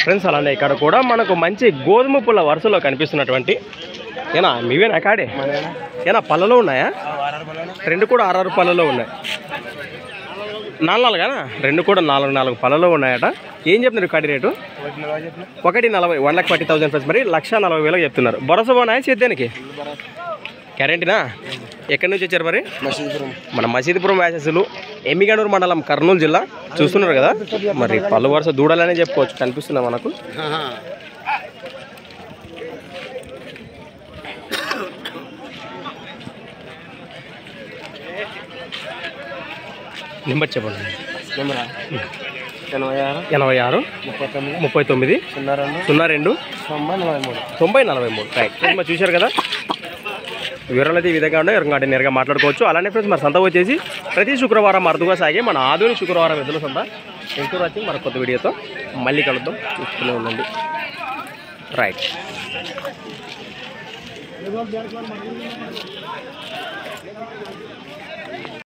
Friends అలానే ఇక్కడ కూడా మనకు మంచి గోధుమ పుల్ల వరుసలో కనిపిస్తున్నటువంటి ఏనా మీవేనా కాడే ఏనా పళ్ళలో ఉన్నాయా? రెండు కూడా 6 పళ్ళలో ఉన్నాయి. 4 కదా, రెండు కూడా 4 పళ్ళలో ఉన్నాయట. ఏం చెప్తున్నారు కాడి రేటు? 1,40,000 1,40,000 ఫ్రెండ్స్. మరి 1,40,000 చెప్తున్నారు. భరోసా బాగున్నాయా చేద్దానికి? గ్యారెంటీనా? ఎక్కడి నుంచి వచ్చారు మరి? మన మసీదుపురం వ్యాసెస్లు, ఎమ్మిగనూరు మండలం, కర్నూలు జిల్లా. చూస్తున్నారు కదా మరి పళ్ళు వరుస దూడలనే చెప్పుకోవచ్చు, కనిపిస్తున్నా మనకు. నెంబర్ చెప్పండి. 86 39 02 90 43. రైట్ ఫ్రెండ్స్, మరి చూశారు కదా వివరాలు అయితే ఈ విధంగా ఉండే నేరుగా మాట్లాడుకోవచ్చు. అలానే ఫ్రెండ్స్ మరి సంత వచ్చేసి ప్రతి శుక్రవారం అరుదుగా సాగే మన ఆధునిక శుక్రవారం ఎద్దుల సంత. ఎంతో వచ్చి మరి కొత్త వీడియోతో మళ్ళీ కలుద్దాం. చూస్తూనే ఉండండి. రైట్.